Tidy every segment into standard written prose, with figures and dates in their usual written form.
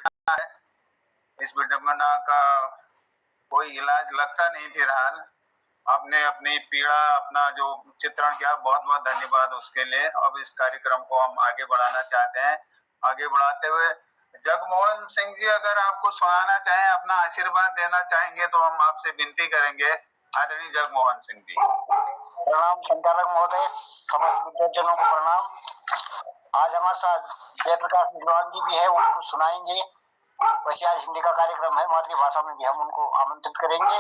है। इस विडंबना का कोई इलाज लगता नहीं फिलहाल। आपने अपनी पीड़ा, अपना जो चित्रण किया, बहुत बहुत धन्यवाद उसके लिए। अब इस कार्यक्रम को हम आगे बढ़ाना चाहते हैं। आगे बढ़ाते हुए जगमोहन सिंह जी, अगर आपको सुनाना चाहें, अपना आशीर्वाद देना चाहेंगे तो हम आपसे विनती करेंगे। आदरणीय जगमोहन सिंह जी। प्रणाम संचालक महोदय, समस्त विद्यार्थियों को प्रणाम। आज हमारे साथ जयप्रकाश विद्वान जी भी है, उनको सुनाएंगे। वैसे आज हिंदी का कार्यक्रम है, मातृभाषा में भी हम उनको आमंत्रित करेंगे।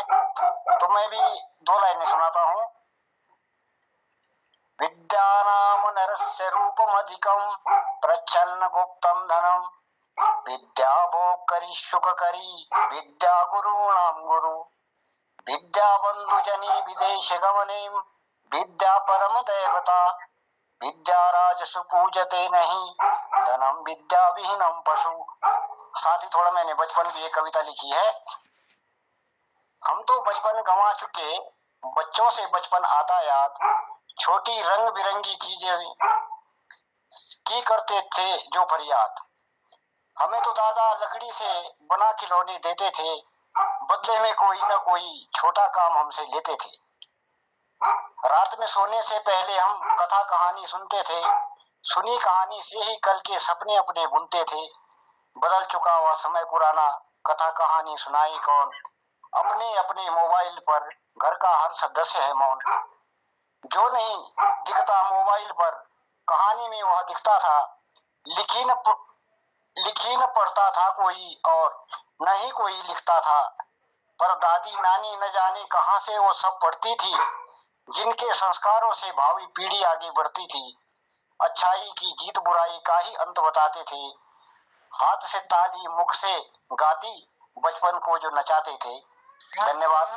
तो मैं भी 2 लाइनें सुनाता हूँ। विद्यानाम नरस्य रूपमधिकं प्रच्छन्न गुप्तं धनम, विद्या भोग करी सुख करी, विद्या गुरुणां गुरु, विद्या बंधु जनी विदेश गमने, विद्या परम देवता, विद्या राजसु पूजते नहीं, धनम विद्या विहीनम पशु। साथ ही थोड़ा मैंने बचपन की एक कविता लिखी है। हम तो बचपन गंवा चुके, बच्चों से बचपन आता याद, छोटी रंग बिरंगी चीजें की करते थे जो फरियाद। हमें तो दादा लकड़ी से बना खिलौने देते थे, बदले में कोई न कोई छोटा काम हमसे लेते थे। रात में सोने से पहले हम कथा कहानी सुनते थे, सुनी कहानी से ही कल के सपने अपने बुनते थे। बदल चुका हुआ समय पुराना, कथा कहानी सुनाई कौन, अपने अपने मोबाइल पर घर का हर सदस्य है मौन। जो नहीं दिखता मोबाइल पर, कहानी में वह दिखता था। लिखी न पढ़ता था कोई और न ही कोई लिखता था, पर दादी नानी न जाने कहां से वो सब पढ़ती थी, जिनके संस्कारों से भावी पीढ़ी आगे बढ़ती थी। अच्छाई की जीत बुराई का ही अंत बताते थे, हाथ से ताली मुख से गाती बचपन को जो नचाते थे। धन्यवाद।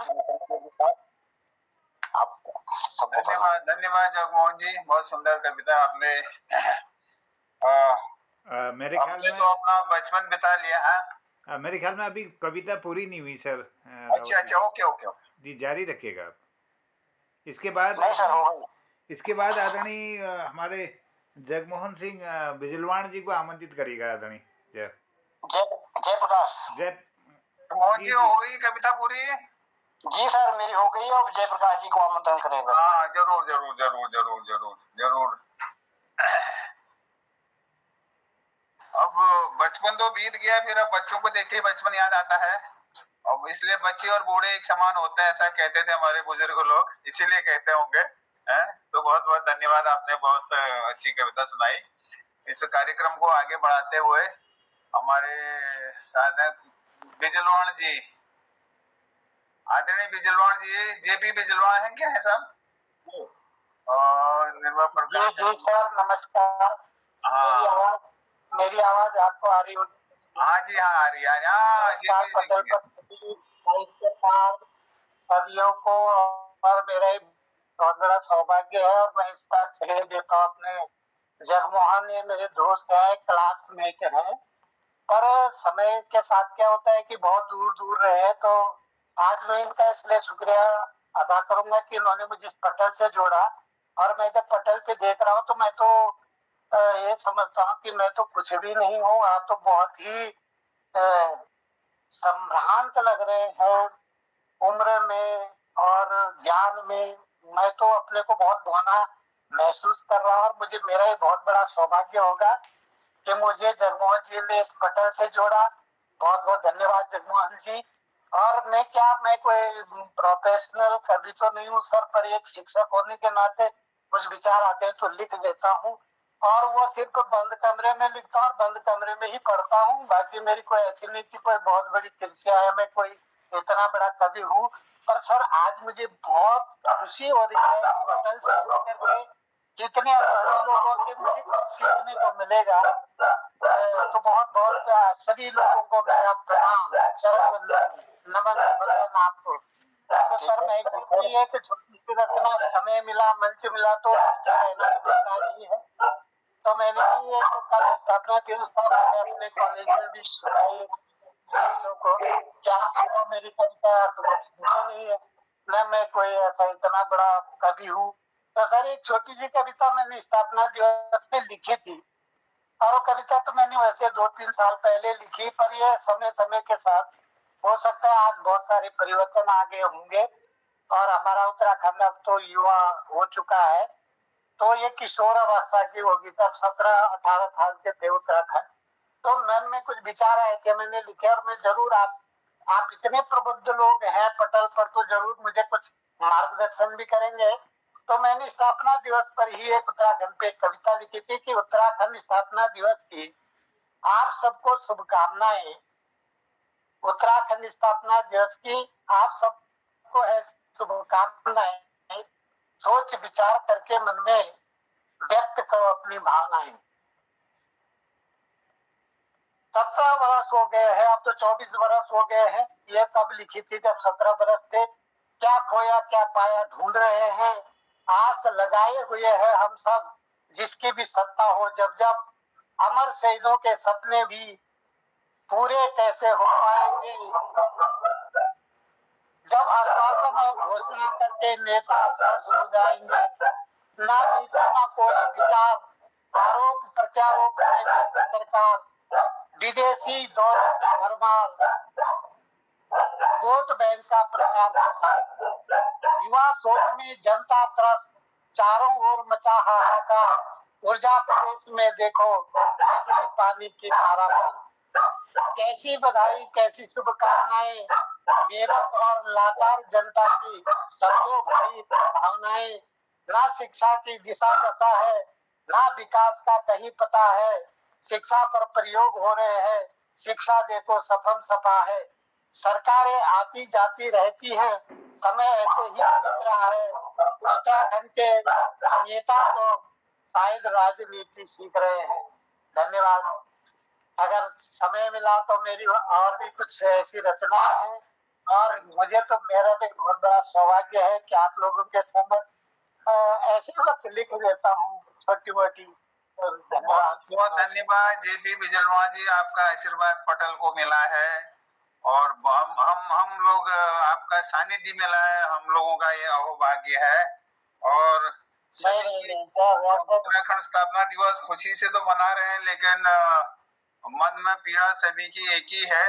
धन्यवाद धन्यवाद जगमोहन जी, बहुत सुंदर कविता आपने। मेरे ख्याल में तो अपना बचपन बिता लिया है। मेरे ख्याल में अभी कविता पूरी नहीं हुई सर। अच्छा, ओके ओके जी, जारी रखिएगा आप। इसके बाद आदरणीय हमारे जगमोहन सिंह बिजलवाण जी को आमंत्रित करिएगा। आदरणीय जयप्रकाश मोहन जी, हो गई कविता पूरी? जी सर, मेरी हो गई। और जयप्रकाश जी को आमंत्रण करेगा। हाँ, जरूर जरूर जरूर जरूर जरूर जरूर। अब बचपन तो बीत गया, फिर अब बच्चों को देख के बचपन याद आता है। अब इसलिए बच्चे और बूढ़े एक समान होते हैं, ऐसा कहते थे हमारे बुजुर्ग लोग, इसीलिए कहते होंगे। तो बहुत बहुत धन्यवाद, आपने बहुत अच्छी कविता सुनाई। इस कार्यक्रम को आगे बढ़ाते हुए हमारे साधक बिजलवाण जी, आदरणीय बिजलवाण जी, जेपी बिजलवाण है क्या है साहब? और निर्मल प्रकाश जी सर, नमस्कार। हाँ, मेरी आवाज आपको आ रही होगी? हाँ जी, हाँ आ रही है। सभियों को और मेरा बहुत बड़ा सौभाग्य है, और मैं इसका श्रेय देता हूँ अपने जगमोहन। ये मेरे दोस्त है, क्लासमेट है, पर समय के साथ क्या होता है कि बहुत दूर दूर रहे, तो आज मैं इनका इसलिए शुक्रिया अदा करूंगा कि इन्होंने मुझे इस पटल से जोड़ा। और मैं जब पटल पे देख रहा हूँ तो मैं तो ये समझता हूँ कि मैं तो कुछ भी नहीं हूँ। आप तो बहुत ही संभ्रांत लग रहे हैं उम्र में और ज्ञान में। मैं तो अपने को बहुत बौना महसूस कर रहा हूँ, और मुझे मेरा ये बहुत बड़ा सौभाग्य होगा कि मुझे जगमोहन जी ने इस पटल से जोड़ा। बहुत बहुत धन्यवाद जगमोहन जी। और मैं कोई प्रोफेशनल कवि तो नहीं हूँ सर, पर एक शिक्षक होने के नाते कुछ विचार आते हैं तो लिख देता हूँ, और वो सिर्फ बंद कमरे में लिखता हूँ, बंद कमरे में ही पढ़ता हूँ। बाकी मेरी कोई ऐसी नहीं कि कोई बहुत बड़ी कृतियां है, मैं कोई इतना बड़ा कवि हूँ। पर सर आज मुझे बहुत खुशी हो रही है पटल से जुड़ करके, जितने अनुभवी लोगों से मुझे कुछ सीखने को मिलेगा। तो बहुत बहुत सभी लोगों को मेरा प्रणाम, नमन वंदन आपको। तो सर मैं है कि छोटी सी रचना, समय मिला, मंच मिला तो अच्छा रहना बेकार ही है। तो मैंने भी एक कल स्थापना दिवस था, मैंने अपने कॉलेज में भी सुनाई बच्चों को। क्या मेरी कविता तो नहीं है न, मैं कोई ऐसा इतना बड़ा कवि हूँ। तो सर एक छोटी सी कविता मैंने स्थापना दिवस पे लिखी थी, और वो कविता तो मैंने वैसे 2-3 साल पहले लिखी, पर ये समय समय के साथ हो सकता है आज बहुत सारे परिवर्तन आ गए होंगे और हमारा उत्तराखंड अब तो युवा हो चुका है, तो ये किशोर अवस्था की होगी, तब 17-18 साल के थे उत्तराखंड। तो मन में कुछ विचार आए थे, मैंने लिखे, और मैं जरूर आप इतने प्रबुद्ध लोग हैं पटल पर, तो जरूर मुझे कुछ मार्गदर्शन भी करेंगे। तो मैंने स्थापना दिवस पर ही एक उत्तराखंड पे कविता लिखी थी कि उत्तराखंड स्थापना दिवस की आप सबको शुभकामनाएं। उत्तराखंड स्थापना दिवस की आप सबको है शुभकामनाएं। सोच विचार करके मन में व्यक्त करो अपनी भावनाएं। 17 वर्ष हो गए हैं, अब तो 24 वर्ष हो गए हैं। ये तब लिखी थी जब 17 वर्ष थे। क्या खोया क्या पाया ढूंढ रहे हैं, आस लगाए हुए हैं हम सब जिसकी भी सत्ता हो। जब जब अमर शहीदों के सपने भी पूरे कैसे हो पाएंगे, जब आश्वासन और घोषणा करके नेता अफसर हो जाएंगे, ना नीति ना कोई विचार, आरोप प्रत्यारोप में व्यस्त सरकार, विदेशी दौरों की भरमार, वोट बैंक का प्रचार प्रसार, युवा सोच में जनता त्रस्त, चारों ओर मचा हाहाकार, ऊर्जा प्रदेश में देखो बिजली पानी की धारापार। कैसी बधाई कैसी शुभकामनाएं, बेबस और लाचार जनता की समझो भरी भावनाएं। ना शिक्षा की दिशा दशा है, ना विकास का कहीं पता है, शिक्षा पर प्रयोग हो रहे हैं, शिक्षा देखो सफल सपा है। सरकारें आती जाती रहती हैं, समय ऐसे ही बीत रहा है। उत्तराखंड के नेता तो शायद राजनीति सीख रहे हैं। धन्यवाद। अगर समय मिला तो मेरी और भी कुछ ऐसी रचना है, और मुझे तो मेरा तो बहुत बड़ा सौभाग्य है कि आप लोगों के संग ऐसे बस लिख देता हूँ छोटी मोटी। बहुत बहुत धन्यवाद जेपी बिजलवान जी, आपका आशीर्वाद पटल को मिला है और हम लोग आपका सानिध्य मिला है, हम लोगों का ये अहोभाग्य है। और उत्तराखंड स्थापना दिवस खुशी से तो मना रहे हैं, लेकिन मन में पीड़ा सभी की एक ही है।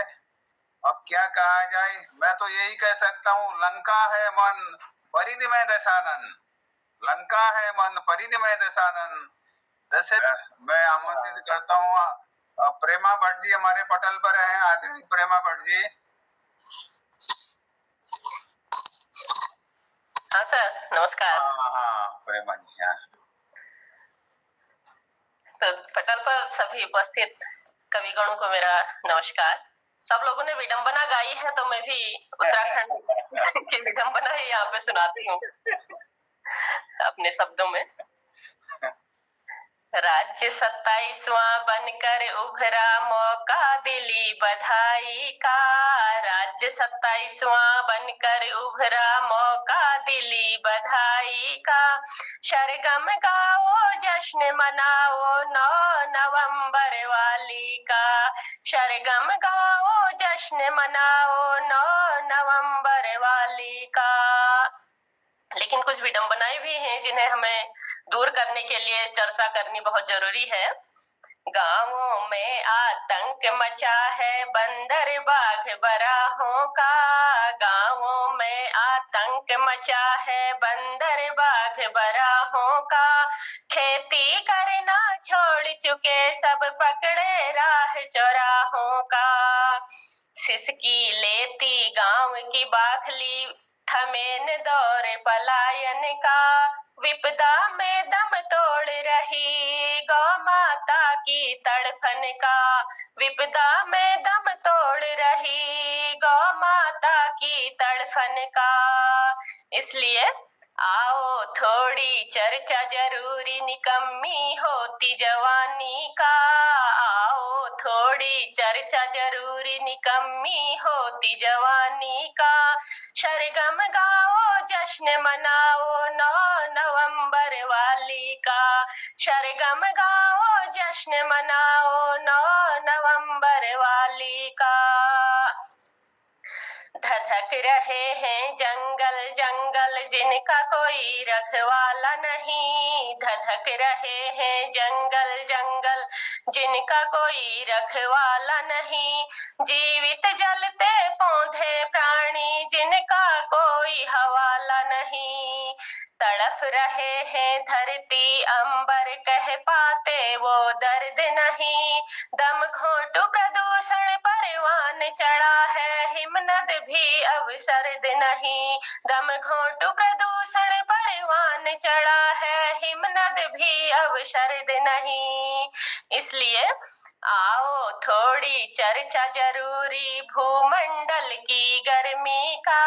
अब क्या कहा जाए, मैं तो यही कह सकता हूँ, लंका है मन परिधिमय दशानन, लंका है मन परिधिमय दशानन। जैसे मैं आमंत्रित करता हूँ प्रेमा भट्ट जी हमारे पटल पर हैं, आदरणीय प्रेमा भट्ट जी। हाँ सर, नमस्कार। हाँ प्रेमा जी, हाँ। तो पटल पर सभी उपस्थित कविगणों को मेरा नमस्कार। सब लोगों ने विडंबना गाई है, तो मैं भी उत्तराखंड की विडंबना ही यहाँ पे सुनाती हूँ अपने शब्दों में। राज्य 27वां बनकर उभरा, मौका दिली बधाई का। राज्य 27वां बनकर उभरा, मौका दिली बधाई का। सरगम गाओ जश्न मनाओ 9 नवंबर वाली का। सरगम गाओ जश्न मनाओ 9 नवंबर वाली का। लेकिन कुछ विडंबनाएं भी हैं जिन्हें हमें दूर करने के लिए चर्चा करनी बहुत जरूरी है। गांवों में आतंक मचा है बंदर बाघ बराहों का। गांवों में आतंक मचा है बंदर बाघ बराहों का। खेती करना छोड़ चुके सब पकड़े राह चौराहों का। सिसकी लेती गांव की बाखली, थमेन दौरे पलायन का। विपदा में दम तोड़ रही गौ माता की तड़फन का। विपदा में दम तोड़ रही गौ माता की तड़फन का। इसलिए आओ थोड़ी चर्चा जरूरी, निकम्मी होती जवानी का। आओ थोड़ी चर्चा जरूरी, निकम्मी होती जवानी का। सरगम गाओ जश्न मनाओ 9 नवंबर वाली का। सरगम गाओ जश्न मनाओ 9 नवंबर वाली का। धधक रहे हैं जंगल जंगल जिनका कोई रखवाला नहीं, धधक रहे हैं जंगल जंगल जिनका कोई रखवाला नहीं, जीवित जलते पौधे प्राणी जिनका कोई हवाला नहीं, तड़फ रहे हैं धरती अंबर कह पाते वो दर्द नहीं, दम घोंटू प्रदूषण परवान चढ़ा है हिमनद भी अब सर्द नहीं, दम घोंटू प्रदूषण परवान चढ़ा है हिमनद भी अब सर्द नहीं। इसलिए आओ थोड़ी चर्चा जरूरी भूमंडल की गर्मी का,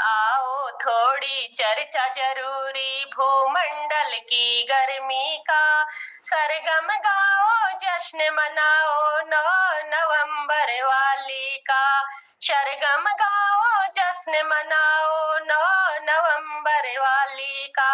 आओ थोड़ी चर्चा जरूरी भूमंडल की गर्मी का, सरगम गाओ जश्न मनाओ 9 नवंबर वाली का, सरगम गाओ जश्न मनाओ 9 नवंबर वाली का।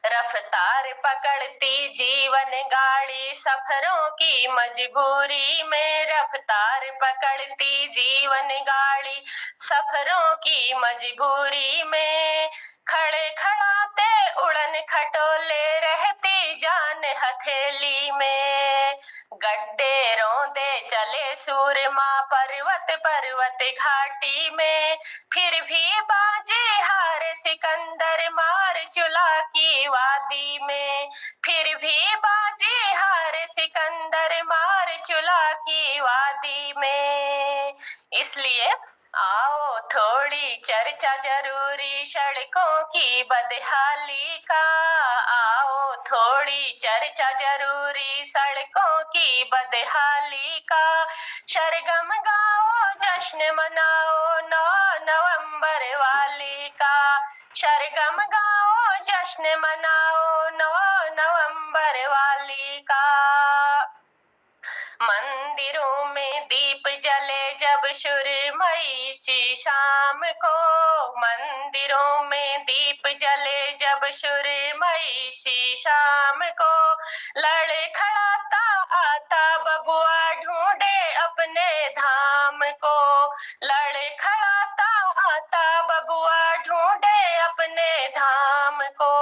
रफ्तार पकड़ती जीवन गाड़ी सफरों की मजबूरी में, रफ्तार पकड़ती जीवन गाड़ी सफरों की मजबूरी में, खड़े खड़ाते उड़न खटोले रहती जान हथेली में, गड्ढे रौंदे चले सूरमा पर्वत पर्वत घाटी में, फिर भी बाजी हार सिकंदर मार चुला की वादी में, फिर भी बाजी हार सिकंदर मार चुला की वादी में। इसलिए आओ थोड़ी चर्चा जरूरी सड़कों की बदहाली का, आओ थोड़ी चर्चा जरूरी सड़कों की बदहाली का, सरगम गाओ जश्न मनाओ 9 नवंबर वाली का, सरगम गाओ जश्न मनाओ 9 नवंबर वाली का। मंदिरों में दीप जले जब सुरमई सी शाम को, मंदिरों में दीप जले जब सुरमई सी शाम को, लड़खड़ाता आता बबुआ ढूंढे अपने धाम को, लड़खड़ाता आता बबुआ ढूंढे अपने धाम को,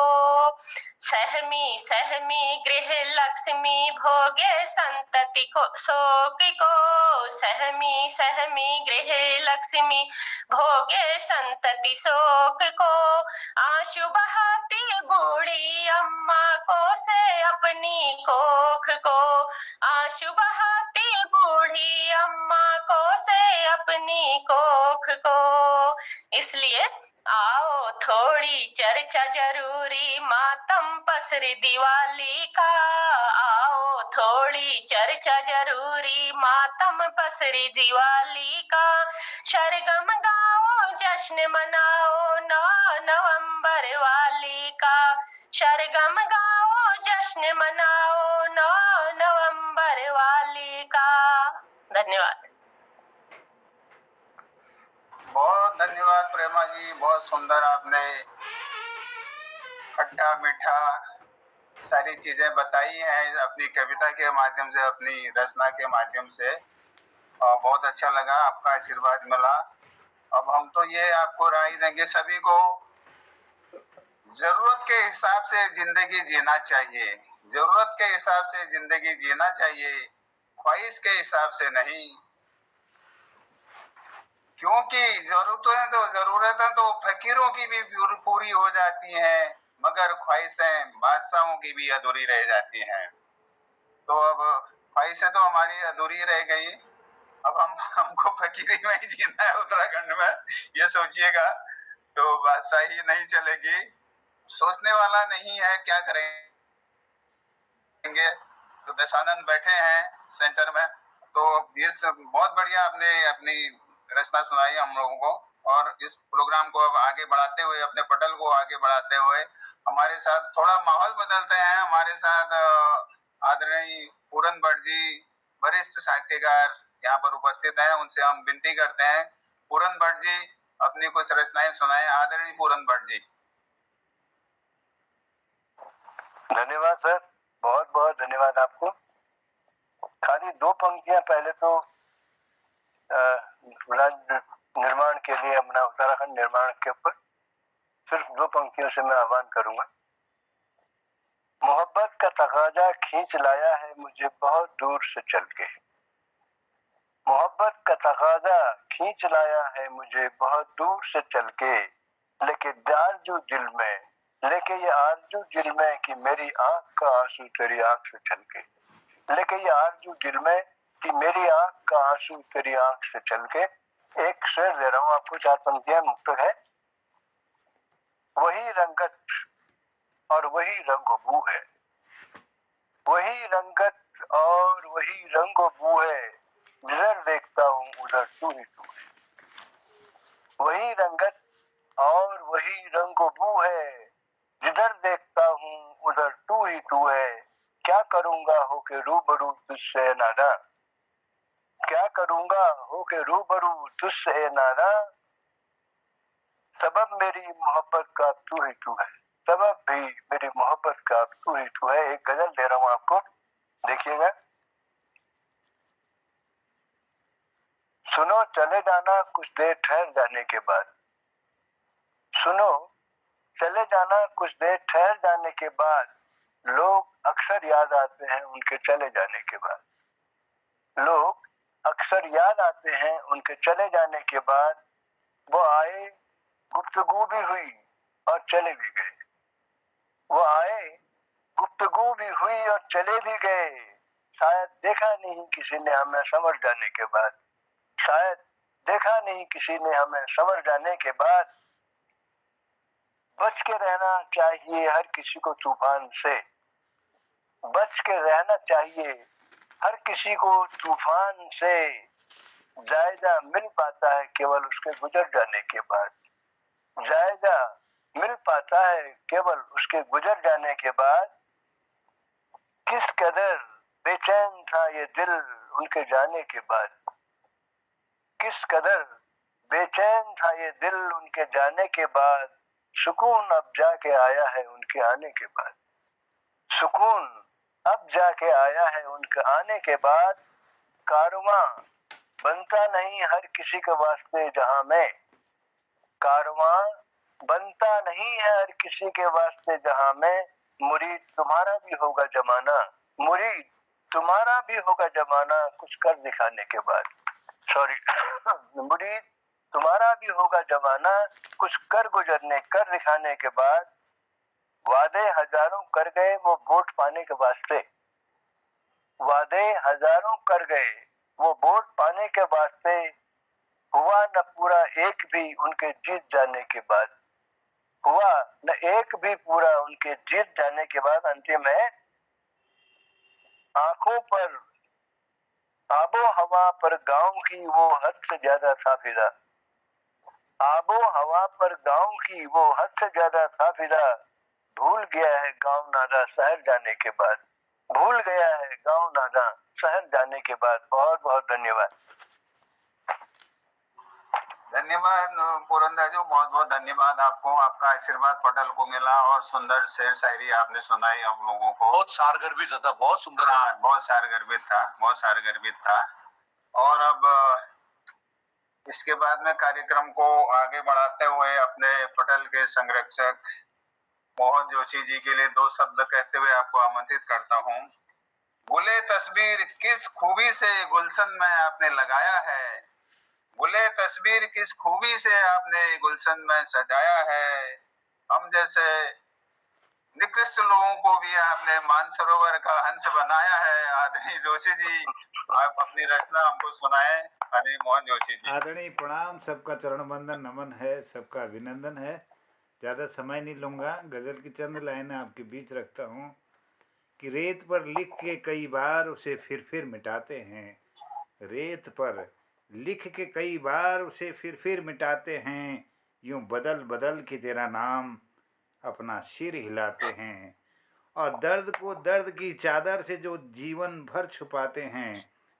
सहमी सहमी गृह लक्ष्मी भोगे संतति को शोक को, सहमी सहमी गृह लक्ष्मी भोगे संतति शोक को, आंसू बहाती बूढ़ी अम्मा को से अपनी कोख को, आंसू बहाती बूढ़ी अम्मा को से अपनी कोख को। इसलिए आओ थोड़ी चर्चा जरूरी मातम पसरी दिवाली का, आओ थोड़ी चर्चा जरूरी मातम पसरी दिवाली का, सरगम गाओ जश्न मनाओ 9 नवंबर वाली का, सरगम गाओ जश्न मनाओ 9 नवंबर वाली का। धन्यवाद। बहुत धन्यवाद प्रेमा जी, बहुत सुंदर आपने खट्टा मीठा सारी चीजें बताई हैं अपनी कविता के माध्यम से, अपनी रचना के माध्यम से, और बहुत अच्छा लगा, आपका आशीर्वाद मिला। अब हम तो ये आपको राय देंगे सभी को, जरूरत के हिसाब से जिंदगी जीना चाहिए, जरूरत के हिसाब से जिंदगी जीना चाहिए, ख्वाहिश के हिसाब से नहीं, क्योंकि जरूरतें तो फकीरों की भी पूरी हो जाती हैं, मगर ख्वाहिशें बादशाहों की भी अधूरी रह जाती हैं। तो अब ख्वाहिशें तो हमारी अधूरी रह गई, अब हमको फकीरी में ही जीना है उत्तराखंड में, ये सोचिएगा, तो बादशाही नहीं चलेगी। सोचने वाला नहीं है, क्या करेंगे। तो दशानंद बैठे हैं सेंटर में, तो ये बहुत बढ़िया आपने अपनी रचना सुनाई हम लोगों को, और इस प्रोग्राम को अब आगे बढ़ाते हुए, अपने पटल को आगे बढ़ाते हुए, हमारे साथ थोड़ा माहौल बदलते हैं। हमारे साथ आदरणीय पूरन भट्ट जी, वरिष्ठ साहित्यकार यहाँ पर उपस्थित हैं, उनसे हम विनती करते हैं, पूरन भट्ट जी अपनी कुछ रचनाएं सुनाएं। आदरणीय पूरन भट्ट जी। धन्यवाद सर, बहुत बहुत धन्यवाद आपको। खाली 2 पंक्तियां पहले तो के लिए अपना उत्तराखंड निर्माण के ऊपर सिर्फ 2 पंक्तियों से मैं आह्वान करूंगा। मोहब्बत का तकाजा खींच लाया है मुझे बहुत दूर से चल के, मोहब्बत का तकाजा खींच लाया है मुझे बहुत दूर से चल के, लेके आरज़ू दिल में, लेके ये आरज़ू दिल में कि मेरी आंख का आंसू तेरी आंख से चल के, लेके ये आरज़ू दिल में कि मेरी आंख का आंसू तेरी आंख से चल के। एक शेर दे रहा हूं आपको, 4 पंक्तियां मुक्त है। वही रंगत और वही रंगो है, वही रंगत और वही रंगो बू है, जिधर देखता हूँ उधर तू ही तू है। वही रंगत और वही रंगो बू है, जिधर देखता हूँ उधर तू ही तू है। क्या करूंगा होके रूबरू तुझसे नादा, क्या करूंगा होके रूबरू तुझसे नादा, सबब मेरी मोहब्बत का तू ही तू है, सबब भी मेरी मोहब्बत का तू ही तू है। एक गजल दे रहा हूं आपको, देखिएगा। सुनो चले जाना कुछ देर ठहर जाने के बाद, सुनो चले जाना कुछ देर ठहर जाने के बाद, लोग अक्सर याद आते हैं उनके चले जाने के बाद, लोग अक्सर याद आते हैं उनके चले जाने के बाद। वो आए गुफ्तगू भी हुई और चले भी गए, वो आए गुफ्तगू भी हुई और चले भी गए। शायद देखा नहीं किसी ने हमें समझ जाने के बाद, शायद देखा नहीं किसी ने हमें समझ जाने के बाद। बच के रहना चाहिए हर किसी को तूफान से, बच के रहना चाहिए हर किसी को तूफान से। जायजा मिल पाता है केवल उसके गुजर जाने के बाद, जायजा मिल पाता है केवल उसके गुजर जाने के बाद। किस कदर बेचैन था ये दिल उनके जाने के बाद, किस कदर बेचैन था ये दिल उनके जाने के बाद। सुकून अब जाके आया है उनके आने के बाद, सुकून अब जाके आया है उनके आने के बाद। कारवां बनता नहीं हर किसी के वास्ते जहां में, कारवां बनता नहीं है हर किसी के वास्ते जहां में। मुरीद तुम्हारा भी होगा जमाना, मुरीद तुम्हारा भी होगा जमाना कुछ कर दिखाने के बाद, सॉरी मुरीद तुम्हारा भी होगा जमाना कुछ कर गुजरने कर दिखाने के बाद। वादे हजारों कर गए वो वोट पाने के वास्ते, वादे हजारों कर गए वो वोट पाने के वास्ते। हुआ न पूरा एक भी उनके जीत जाने के बाद, हुआ न एक भी पूरा उनके जीत जाने के बाद। अंतिम है, आंखों पर आबो हवा पर गांव की वो हद से ज्यादा था फिदा, आबो हवा पर गांव की वो हद से ज्यादा था फिदा। भूल गया है गांव नादा शहर जाने के बाद, भूल गया है गांव नादा शहर जाने के बाद। बहुत बहुत धन्यवाद। धन्यवाद पुरंदर, बहुत बहुत धन्यवाद आपको। आपका आशीर्वाद पटेल को मिला और सुंदर शेर शायरी आपने सुनाई हम लोगों को। बहुत सारगर्भित था, बहुत सुंदर। हाँ, बहुत सारगर्भित था, बहुत सारगर्भित था। और अब इसके बाद में कार्यक्रम को आगे बढ़ाते हुए अपने पटेल के संरक्षक मोहन जोशी जी के लिए 2 शब्द कहते हुए आपको आमंत्रित करता हूँ। गुले तस्वीर किस खूबी से गुलशन में आपने लगाया है, गुले तस्वीर किस खूबी से आपने गुलशन में सजाया है। हम जैसे निकृष्ट लोगों को भी आपने मानसरोवर का हंस बनाया है। आदरणीय जोशी जी, आप अपनी रचना हमको सुनाएं। आदरणीय मोहन जोशी जी। आदरणीय प्रणाम, सबका चरण बंदन नमन है, सबका अभिनंदन है। ज़्यादा समय नहीं लूँगा, गज़ल की चंद लाइनें आपके बीच रखता हूँ कि रेत पर लिख के कई बार उसे फिर मिटाते हैं, रेत पर लिख के कई बार उसे फिर मिटाते हैं। यूं बदल बदल के तेरा नाम अपना सिर हिलाते हैं, और दर्द को दर्द की चादर से जो जीवन भर छुपाते हैं।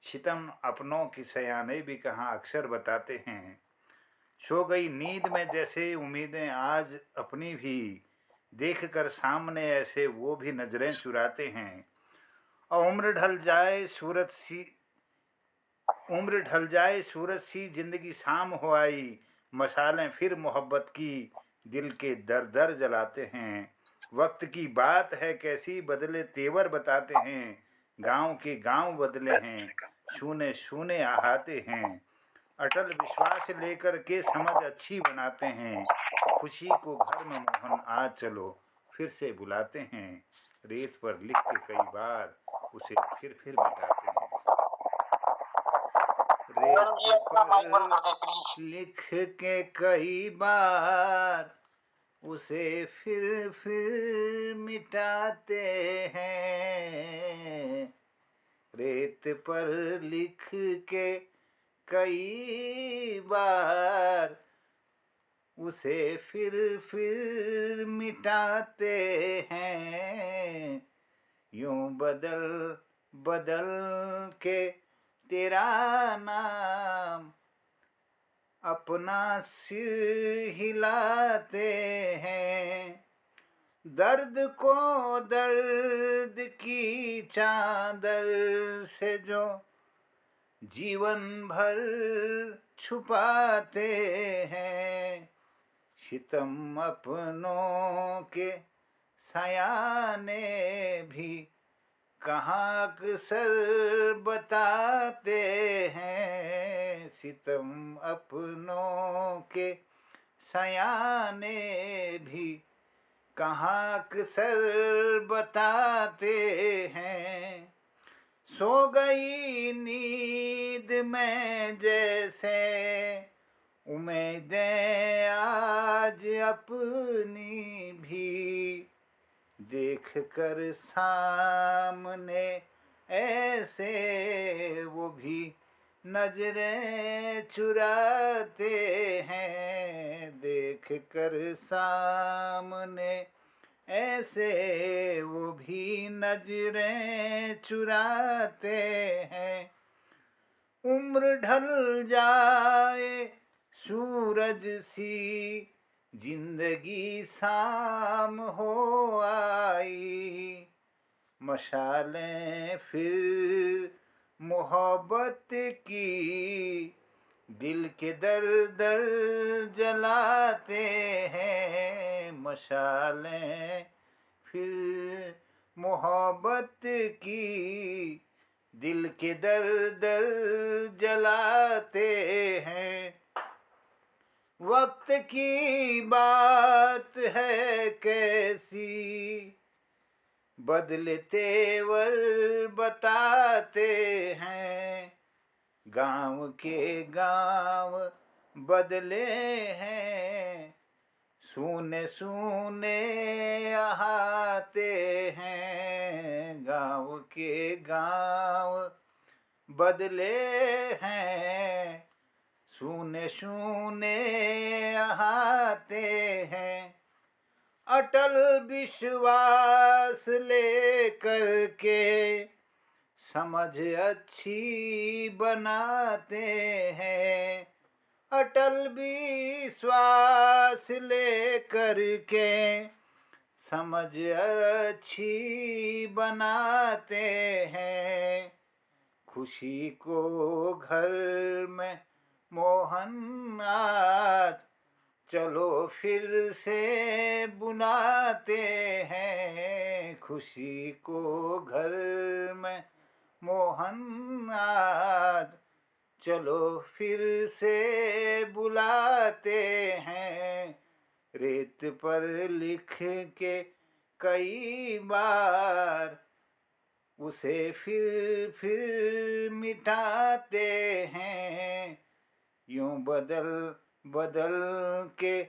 सितम अपनों की सयाने भी कहाँ अक्सर बताते हैं। सो गई नींद में जैसे उम्मीदें आज अपनी भी, देख कर सामने ऐसे वो भी नजरें चुराते हैं। और उम्र ढल जाए सूरज सी जिंदगी शाम हो आई, मशालें फिर मोहब्बत की दिल के दर दर जलाते हैं। वक्त की बात है कैसी बदले तेवर बताते हैं। गांव के गांव बदले हैं, शूने शूने आहाते हैं। अटल विश्वास लेकर के समझ अच्छी बनाते हैं। खुशी को घर में मोहन आज चलो फिर से बुलाते हैं। रेत पर लिख के कई बार उसे फिर मिटाते हैं। पूरन जी रेत अपना माइक बंद पर कर दे प्लीज। लिख के कई बार उसे फिर मिटाते हैं। रेत पर लिख के कई बार उसे फिर मिटाते हैं। यूं बदल बदल के तेरा नाम अपना सिर हिलाते हैं। दर्द को दर्द की चादर से जो जीवन भर छुपाते हैं। सितम अपनों के सयाने भी कहाँ अक्सर बताते हैं। सितम अपनों के सयाने भी कहाँ अक्सर बताते हैं। सो गई नींद में जैसे उम्मीदें आज अपनी भी। देख कर सामने ऐसे वो भी नजरें चुराते हैं। देख कर सामने ऐसे वो भी नजरें चुराते हैं। उम्र ढल जाए सूरज सी जिंदगी शाम हो आई। मशालें फिर मोहब्बत की दिल के दर दर जलाते हैं। मशालें फिर मोहब्बत की दिल के दर दर जलाते हैं। वक्त की बात है कैसी बदले तेवर बताते हैं। गांव के गांव बदले हैं, सूने सूने आते हैं। गांव के गांव बदले हैं, सूने सूने आते हैं। अटल विश्वास लेकर के समझ अच्छी बनाते हैं। अटल विश्वास लेकर के समझ अच्छी बनाते हैं। खुशी को घर में मोहन आज चलो फिर से बुलाते हैं। खुशी को घर में मोहन आज चलो फिर से बुलाते हैं। रेत पर लिख के कई बार उसे फिर मिटाते हैं। यूं बदल बदल के